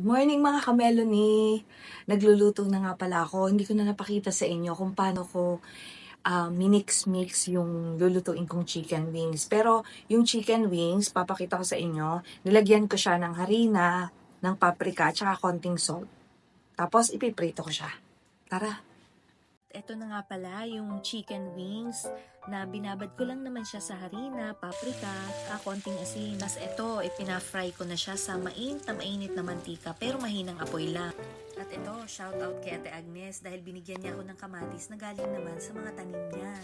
Good morning mga ka-Melanie! Nagluluto na nga pala ako. Hindi ko na napakita sa inyo kung paano ko minix-mix yung lulutuin kong chicken wings. Pero yung chicken wings, papakita ko sa inyo, nilagyan ko siya ng harina, ng paprika, at saka konting salt. Tapos ipiprito ko siya. Tara! Ito na nga pala yung chicken wings na binabad ko lang naman siya sa harina, paprika, konting asin. Tapos ito, ipina-fry ko na siya sa mainit na mantika pero mahinang apoy lang. At ito, shout out kay Ate Agnes dahil binigyan niya ako ng kamatis na galing naman sa mga tanim niya.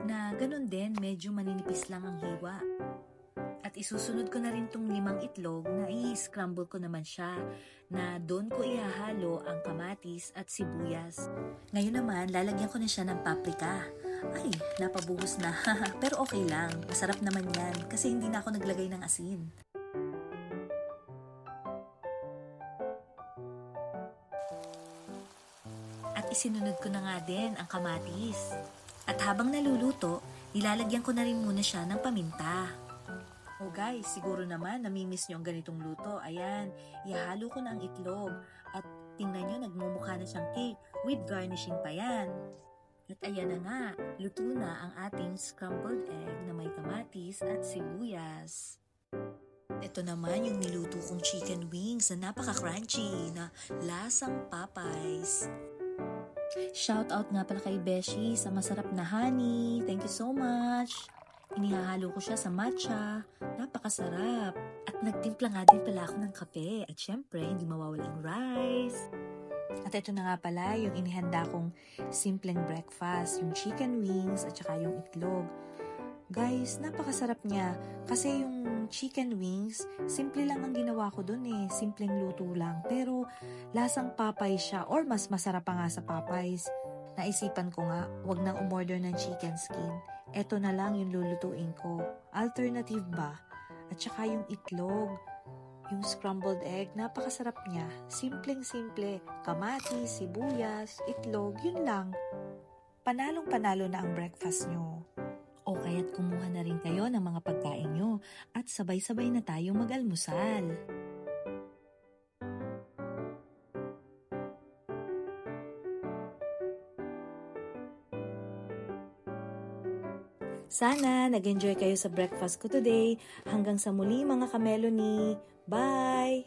Na ganun din, medyo maninipis lang ang hiwa. At isusunod ko na rin tong 5 itlog na i-scramble ko naman siya na doon ko ihahalo ang kamatis at sibuyas. Ngayon naman, lalagyan ko na siya ng paprika. Ay, napabuhos na. Pero okay lang. Masarap naman yan kasi hindi na ako naglagay ng asin. At isinunod ko na nga din ang kamatis. At habang naluluto, nilalagyan ko na rin muna siya ng paminta. Oh guys, siguro naman namimiss nyo ang ganitong luto. Ayan, ihalo ko na ang itlog. At tingnan nyo, nagmumukha na siyang cake with garnishing pa yan. At ayan na nga, luto na ang ating scrambled egg na may kamatis at sibuyas. Ito naman yung niluto kong chicken wings na napaka-crunchy na lasang Popeyes. Shout out nga pala kay Beshi sa masarap na honey. Thank you so much. Inihahalo ko siya sa matcha. Napakasarap. At nagtimpla nga din pala ako ng kape. At syempre, hindi mawawala ang rice. At ito na nga pala yung inihanda kong simpleng breakfast. Yung chicken wings at saka yung itlog. Guys, napakasarap niya. Kasi yung chicken wings, simple lang ang ginawa ko dun eh. Simpleng luto lang. Pero lasang Popeyes siya or mas masarap pa nga sa Popeyes. Naisipan ko nga, wag nang umorder ng chicken skin. Eto na lang yung lulutuin ko. Alternative ba? At saka yung itlog, yung scrambled egg, napakasarap niya. Simpleng-simple, kamatis, sibuyas, itlog, yun lang. Panalong-panalo na ang breakfast nyo. O kaya't kumuha na rin kayo ng mga pagkain nyo at sabay-sabay na tayong mag-almusal. Sana nag-enjoy kayo sa breakfast ko today. Hanggang sa muli mga ka-Melanie. Bye!